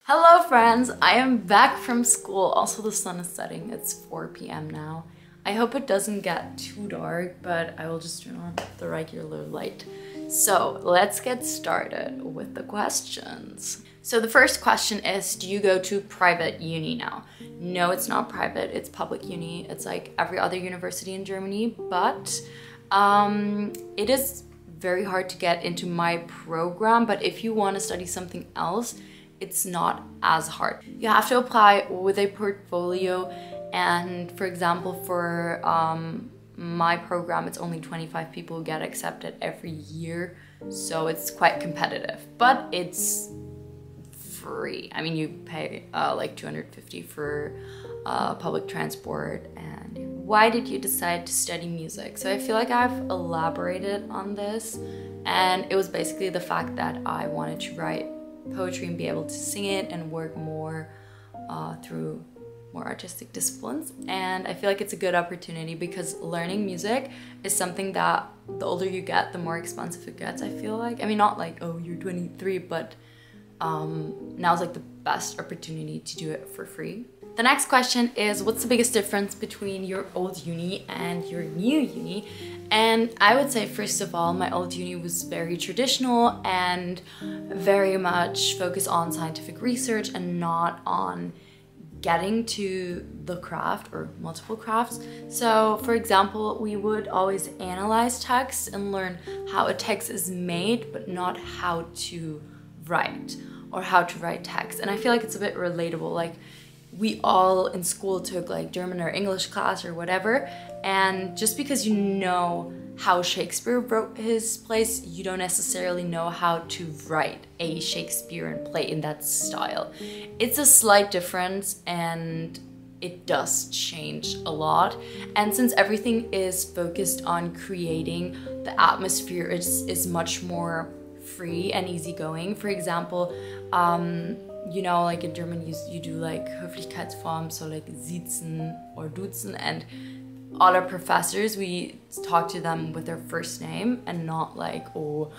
Hello friends, I am back from school. Also the sun is setting, it's 4 p.m. now. I hope it doesn't get too dark, but I will just turn on the regular light. So let's get started with the questions. So the first question is, do you go to private uni now? No, it's not private, it's public uni. It's like every other university in Germany, but it is very hard to get into my program. But if you want to study something else, it's not as hard. You have to apply with a portfolio, and for example, for my program, it's only 25 people who get accepted every year, so it's quite competitive, but it's free. I mean, you pay like 250 for public transport. And why did you decide to study music? So I feel like I've elaborated on this, and it was basically the fact that I wanted to write poetry and be able to sing it and work more through more artistic disciplines. And I feel like it's a good opportunity because learning music is something that the older you get, the more expensive it gets, I feel like. I mean, not like, oh, you're 23, but now's like the best opportunity to do it for free. The next question is, what's the biggest difference between your old uni and your new uni? And I would say, first of all, my old uni was very traditional and very much focused on scientific research and not on getting to the craft or multiple crafts. So for example, we would always analyze texts and learn how a text is made, but not how to write or how to write text. And I feel like it's a bit relatable. Like, we all in school took like German or English class or whatever, and just because you know how Shakespeare wrote his plays, you don't necessarily know how to write a Shakespearean play in that style. It's a slight difference, and it does change a lot. And since everything is focused on creating, the atmosphere is much more free and easygoing. For example, you know, like in German you do like Höflichkeitsform, so like sitzen or duzen, and all our professors, we talk to them with their first name and not like, oh,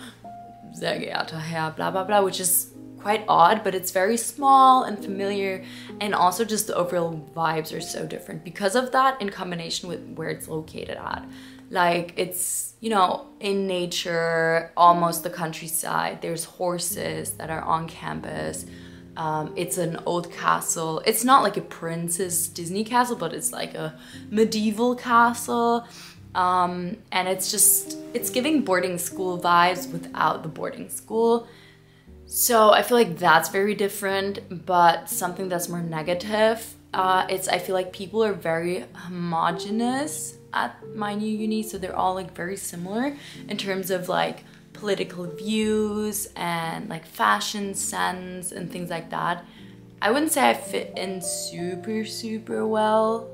sehr geehrter Herr, blah blah blah, which is quite odd, but it's very small and familiar, and also just the overall vibes are so different because of that, in combination with where it's located at. Like, it's, you know, in nature, almost the countryside. There's horses that are on campus. It's an old castle. It's not like a princess Disney castle, but it's like a medieval castle. And it's giving boarding school vibes without the boarding school. So I feel like that's very different, but something that's more negative, I feel like people are very homogenous at my new uni, so they're all like very similar in terms of like political views and like fashion sense and things like that. I wouldn't say I fit in super well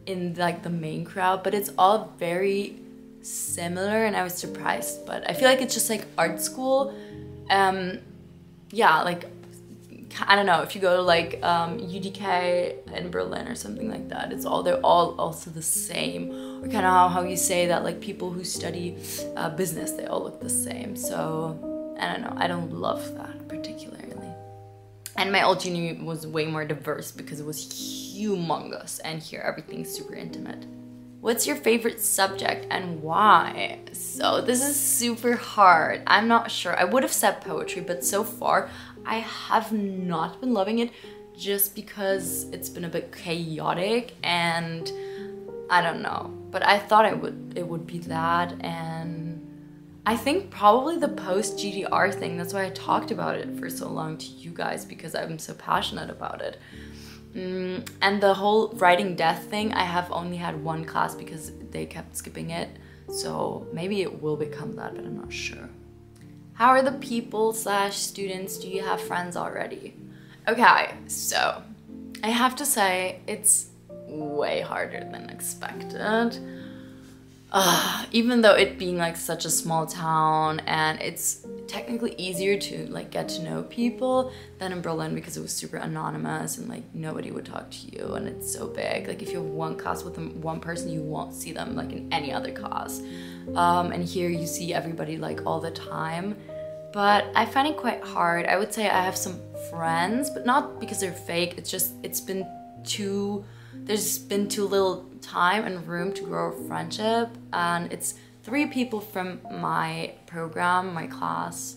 in like the main crowd, but it's all very similar, and I was surprised. But I feel like it's just like art school. Yeah, like, I don't know, if you go to like UDK in Berlin or something like that, they're all also the same. Or kind of how you say that like people who study business, they all look the same. So I don't know, I don't love that particularly. And my old uni was way more diverse because it was humongous, and here everything's super intimate. What's your favorite subject and why? So this is super hard. I'm not sure. I would have said poetry, but so far I have not been loving it, just because it's been a bit chaotic, and I don't know. But I thought it would be that, and I think probably the post-GDR thing. That's why I talked about it for so long to you guys, because I'm so passionate about it. And the whole writing death thing, I have only had one class because they kept skipping it. So maybe it will become that, but I'm not sure. How are the people / students? Do you have friends already? Okay, so I have to say it's way harder than expected. Even though it being like such a small town, and it's technically easier to like get to know people than in Berlin because it was super anonymous and like nobody would talk to you, and it's so big. Like if you have one class with one person, you won't see them like in any other class. And here you see everybody like all the time. but I find it quite hard. I would say I have some friends, but not because they're fake. It's just, there's been too little time and room to grow a friendship. And it's 3 people from my program, my class,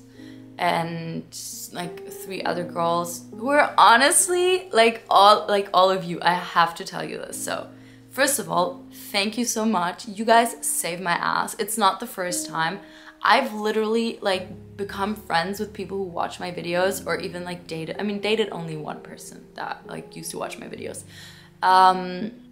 and like 3 other girls who are honestly like all of you. I have to tell you this. So first of all, thank you so much. You guys saved my ass. It's not the first time. I've literally like become friends with people who watch my videos, or even like dated only one person that like used to watch my videos.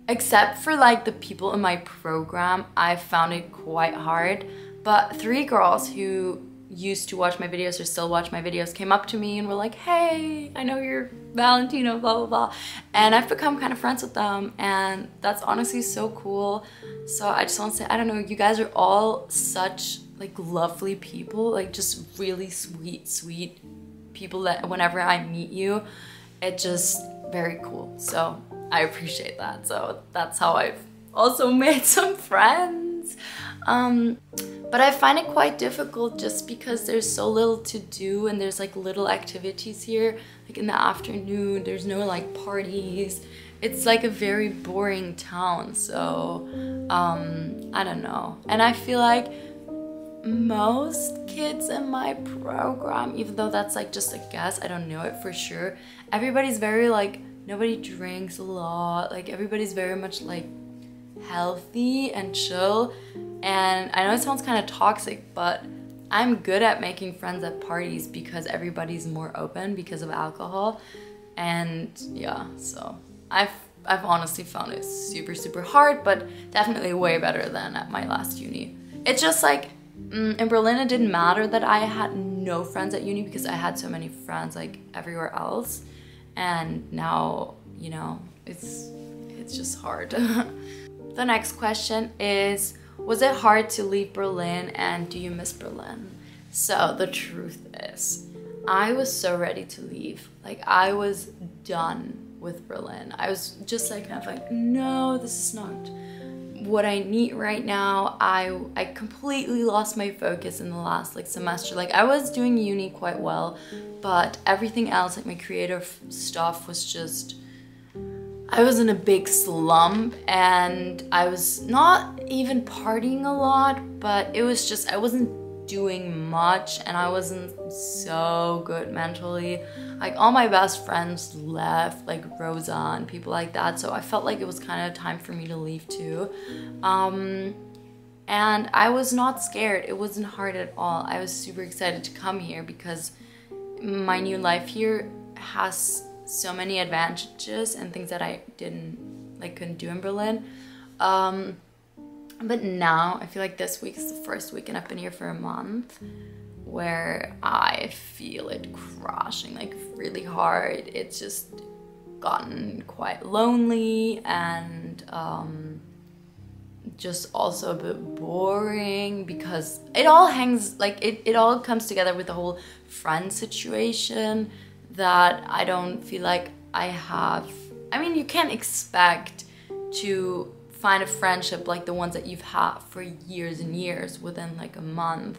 Except for like the people in my program, I found it quite hard. But 3 girls who used to watch my videos or still watch my videos came up to me and were like, hey, I know you're Valentino, blah, blah, blah. And I've become kind of friends with them, and that's honestly so cool. So I just want to say, I don't know, you guys are all such like lovely people, like just really sweet people that whenever I meet you, it's just very cool. So I appreciate that. So that's how I've also made some friends. But I find it quite difficult just because there's so little to do, and there's like little activities here. Like in the afternoon, there's no like parties. It's like a very boring town. So I don't know. And I feel like most kids in my program, even though that's like just a guess, I don't know it for sure, everybody's very like, nobody drinks a lot. Like everybody's very much like healthy and chill. And I know it sounds kind of toxic, but I'm good at making friends at parties because everybody's more open because of alcohol. And yeah, so I've honestly found it super hard, but definitely way better than at my last uni. It's just like in Berlin, it didn't matter that I had no friends at uni because I had so many friends like everywhere else. And now, you know, it's just hard. The next question is, was it hard to leave Berlin, and do you miss Berlin? So the truth is, I was so ready to leave. Like I was done with Berlin. I was just like kind of like, no, this is not what I need right now. I completely lost my focus in the last like semester. Like I was doing uni quite well, but everything else, like my creative stuff, was just, I was in a big slump, and I was not even partying a lot, but it was just, I wasn't doing much, and I wasn't so good mentally. Like all my best friends left, like Rosa and people like that, so I felt like it was kind of time for me to leave too. And I was not scared. It wasn't hard at all. I was super excited to come here because my new life here has so many advantages and things that I couldn't do in Berlin. But now I feel like this week is the first week, and I've been here for a month, where I feel it crashing like really hard. It's just gotten quite lonely, and just also a bit boring because it all hangs, like it all comes together with the whole friend situation that I don't feel like I have. I mean, you can't expect to find a friendship like the ones that you've had for years and years within like a month.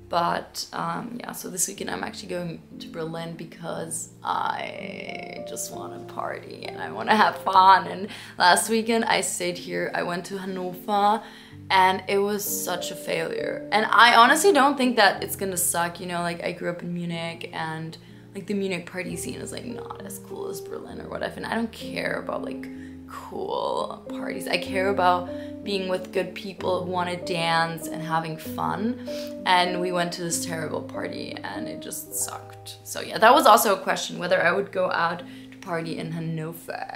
But yeah, so this weekend I'm actually going to Berlin because I just want to party and I want to have fun. And last weekend I stayed here. I went to Hanover and it was such a failure. And I honestly don't think that it's gonna suck, you know, like I grew up in Munich, and like the Munich party scene is like not as cool as Berlin or whatever. And I don't care about like cool parties. I care about being with good people who want to dance and having fun. And we went to this terrible party and it just sucked. So yeah, that was also a question, whether I would go out to party in Hanover.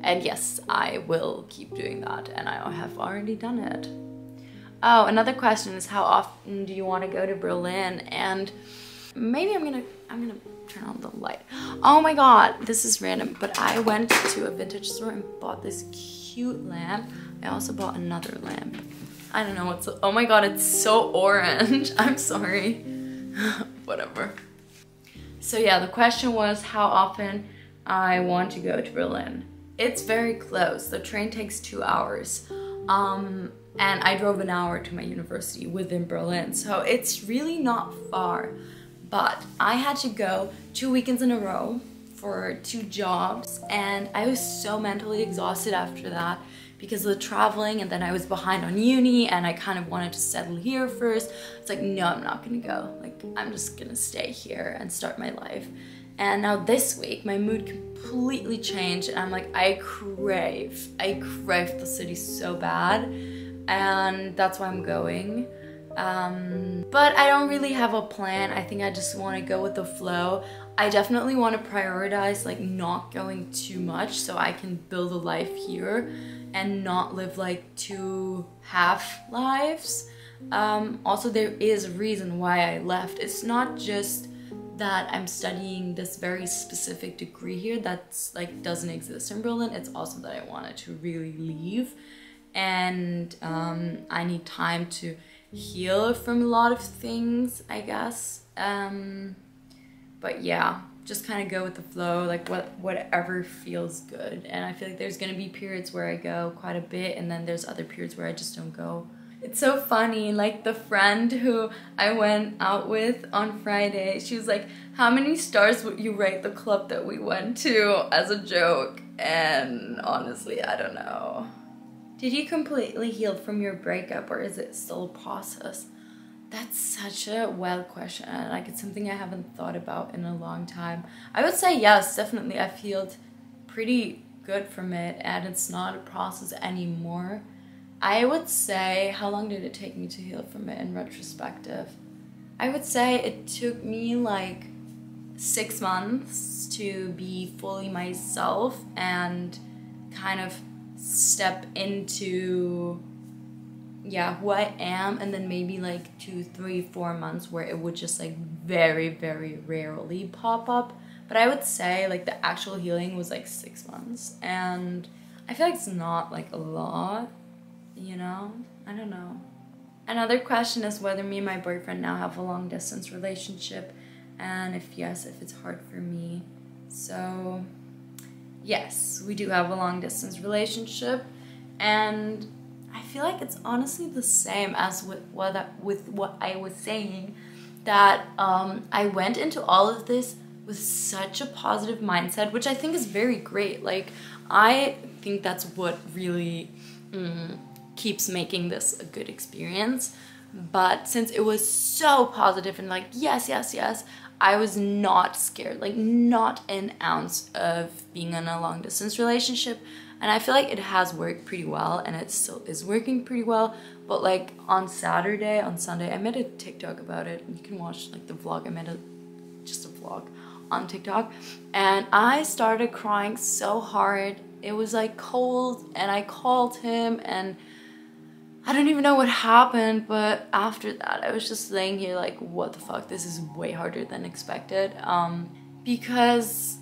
And yes, I will keep doing that, and I have already done it. Oh, another question is, how often do you want to go to Berlin? And maybe I'm gonna turn on the light. Oh my god, this is random, but I went to a vintage store and bought this cute lamp. I also bought another lamp. I don't know what's, oh my god, it's so orange. I'm sorry. Whatever. So yeah, the question was how often I want to go to Berlin. It's very close. The train takes 2 hours. and I drove an hour to my university within Berlin, so it's really not far. But I had to go 2 weekends in a row for 2 jobs, and I was so mentally exhausted after that because of the traveling, and then I was behind on uni and I kind of wanted to settle here first. It's like, no, I'm not gonna go. Like, I'm just gonna stay here and start my life. And now this week, my mood completely changed, and I'm like, I crave the city so bad, and that's why I'm going. But I don't really have a plan. I think I just want to go with the flow. I definitely want to prioritize like not going too much so I can build a life here and not live like 2 half lives. Also, there is a reason why I left. It's not just that I'm studying this very specific degree here that's like doesn't exist in Berlin. It's also that I wanted to really leave, and I need time to heal from a lot of things, I guess. But yeah, just kind of go with the flow, like whatever feels good. And I feel like there's gonna be periods where I go quite a bit, and then there's other periods where I just don't go. It's so funny, like the friend who I went out with on Friday, she was like, how many stars would you rate the club that we went to, as a joke? And honestly, I don't know. Did you completely heal from your breakup, or is it still a process? That's such a wild question. Like, it's something I haven't thought about in a long time. I would say yes, definitely. I've healed pretty good from it, and it's not a process anymore. I would say, how long did it take me to heal from it in retrospective? I would say it took me like 6 months to be fully myself and kind of step into who I am, and then maybe like 2, 3, 4 months where it would just like very, very rarely pop up. But I would say like the actual healing was like 6 months, and I feel like it's not like a lot, you know? I don't know. Another question is whether me and my boyfriend now have a long distance relationship, and if yes, if it's hard for me. So yes, we do have a long distance relationship, and I feel like it's honestly the same as with what I was saying, that I went into all of this with such a positive mindset, which I think is very great. Like, I think that's what really keeps making this a good experience. But since it was so positive and like, yes, yes, yes, I was not scared, like not an ounce of being in a long distance relationship. And I feel like it has worked pretty well, and it still is working pretty well. But like on Sunday, I made a TikTok about it. You can watch like the vlog. I made just a vlog on TikTok, and I started crying so hard. It was like cold, and I called him, and I don't even know what happened, but after that I was just laying here like, what the fuck, this is way harder than expected. Because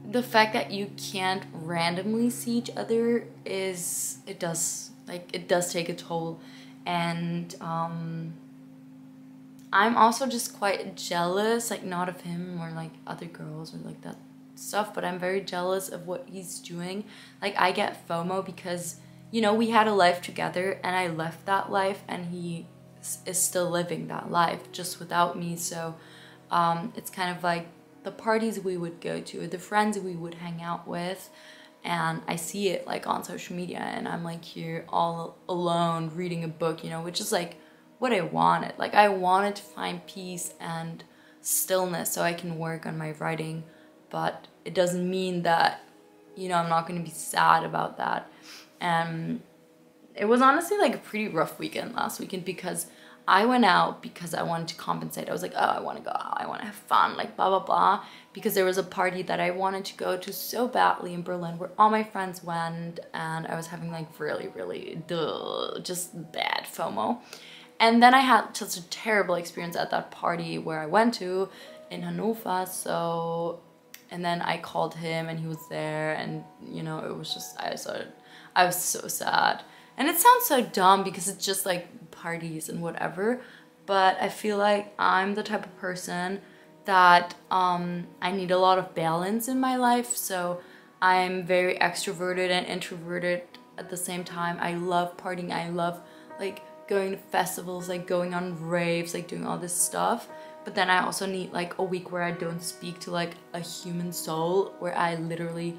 the fact that you can't randomly see each other it does take a toll. And I'm also just quite jealous, like not of him or like other girls or like that stuff, but I'm very jealous of what he's doing. Like, I get FOMO because, you know, we had a life together and I left that life, and he is still living that life just without me. So it's kind of like the parties we would go to, the friends we would hang out with, and I see it like on social media, and I'm like here all alone reading a book, you know, which is like what I wanted. Like, I wanted to find peace and stillness so I can work on my writing, but it doesn't mean that, you know, I'm not going to be sad about that. And it was honestly like a pretty rough weekend last weekend, because I went out because I wanted to compensate. I was like, oh, I want to go out, I want to have fun, like blah, blah, blah. Because there was a party that I wanted to go to so badly in Berlin where all my friends went, and I was having like really, really just bad FOMO. And then I had such a terrible experience at that party where I went to in Hanover. So, and then I called him and he was there, and you know, it was just, I was so sad. And it sounds so dumb because it's just like parties and whatever, but I feel like I'm the type of person that I need a lot of balance in my life. So I'm very extroverted and introverted at the same time. I love partying. I love like going to festivals, like going on raves, like doing all this stuff. But then I also need like a week where I don't speak to like a human soul, where I literally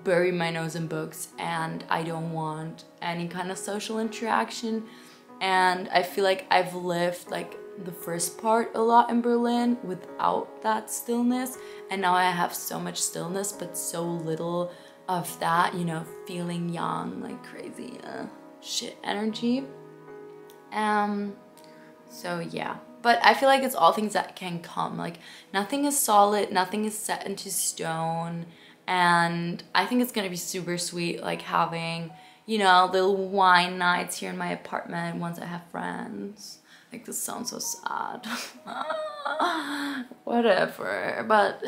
bury my nose in books and I don't want any kind of social interaction. And I feel like I've lived like the first part a lot in Berlin without that stillness, and now I have so much stillness but so little of that, you know, feeling young, like crazy shit energy. So yeah, but I feel like it's all things that can come. Like nothing is solid, nothing is set into stone, and I think it's gonna be super sweet, like having, you know, little wine nights here in my apartment once I have friends. Like, this sounds so sad. Whatever. But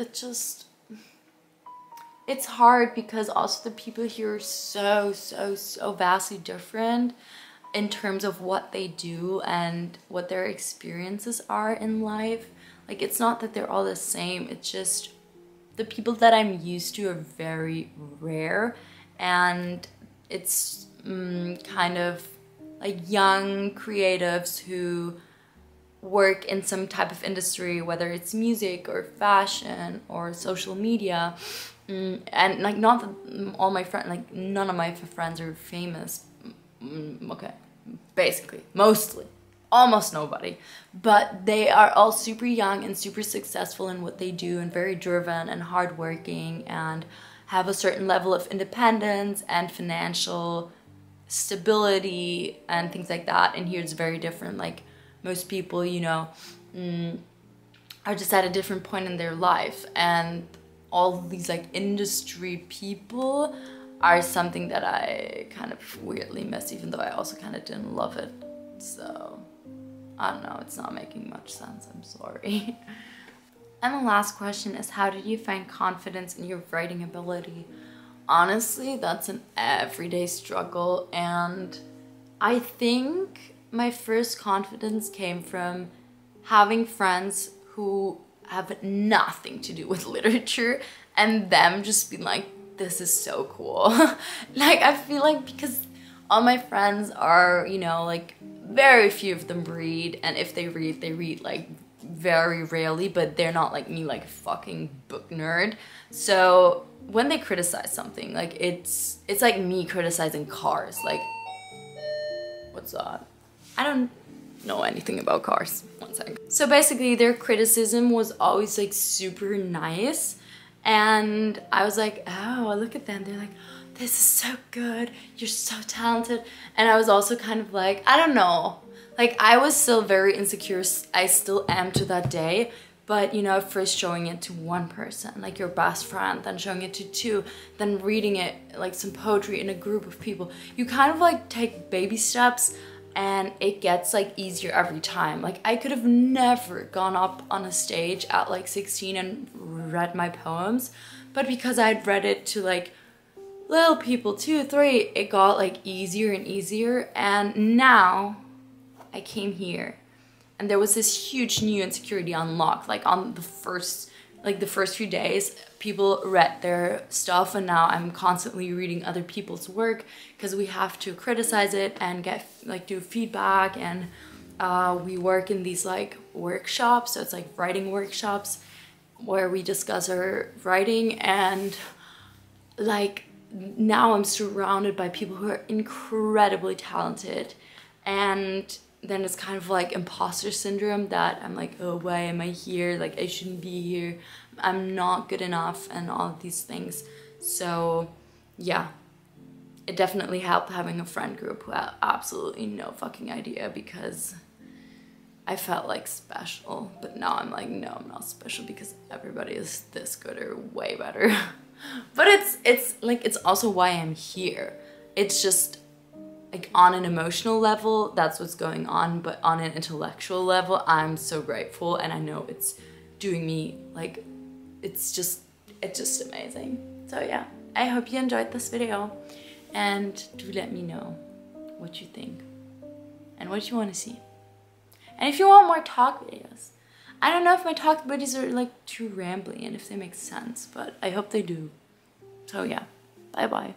it's hard because also the people here are so vastly different in terms of what they do and what their experiences are in life. Like, it's not that they're all the same. It's just the people that I'm used to are very rare, and it's kind of like young creatives who work in some type of industry, whether it's music or fashion or social media. And like, not that all my friends, like none of my friends are famous. Okay, basically, mostly, almost nobody. But they are all super young and super successful in what they do, and very driven and hardworking, and have a certain level of independence and financial stability and things like that. And here it's very different. Like most people, you know, are just at a different point in their life, and all these like industry people are something that I kind of weirdly miss, even though I also kind of didn't love it. So I don't know, it's not making much sense, I'm sorry. And the last question is, how did you find confidence in your writing ability? Honestly, that's an everyday struggle, and I think my first confidence came from having friends who have nothing to do with literature, and them just being like, this is so cool. Like, I feel like because all my friends are, you know, like very few of them read, and if they read like very rarely, but they're not like me, like a fucking book nerd. So when they criticize something, like it's like me criticizing cars. Like, what's that? I don't know anything about cars. One sec. So basically their criticism was always like super nice, and I was like, oh, look at them, they're like, this is so good, you're so talented. And I was also kind of like, I don't know, like I was still very insecure. I still am to that day. But you know, first showing it to one person, like your best friend, then showing it to two, then reading it, like some poetry in a group of people, you kind of like take baby steps, and it gets like easier every time. Like I could have never gone up on a stage at like 16 and read my poems, but because I'd read it to like little people, 2, 3, it got like easier and easier. And now I came here, and there was this huge new insecurity unlocked. Like on the first few days, people read their stuff, and now I'm constantly reading other people's work because we have to criticize it and get like do feedback. And we work in these like workshops, so it's like writing workshops where we discuss our writing. And like now I'm surrounded by people who are incredibly talented, and then it's kind of like imposter syndrome that I'm like, oh, why am I here? Like I shouldn't be here. I'm not good enough, and all of these things. So yeah, it definitely helped having a friend group who had absolutely no fucking idea, because I felt like special. But now I'm like, no, I'm not special because everybody is this good or way better. But it's like, it's also why I'm here. It's just like on an emotional level, that's what's going on, but on an intellectual level, I'm so grateful, and I know it's doing me like, it's just amazing. So yeah, I hope you enjoyed this video, and do let me know what you think and what you want to see. And if you want more talk videos, I don't know if my talk videos are like too rambly and if they make sense, but I hope they do. So yeah, bye bye.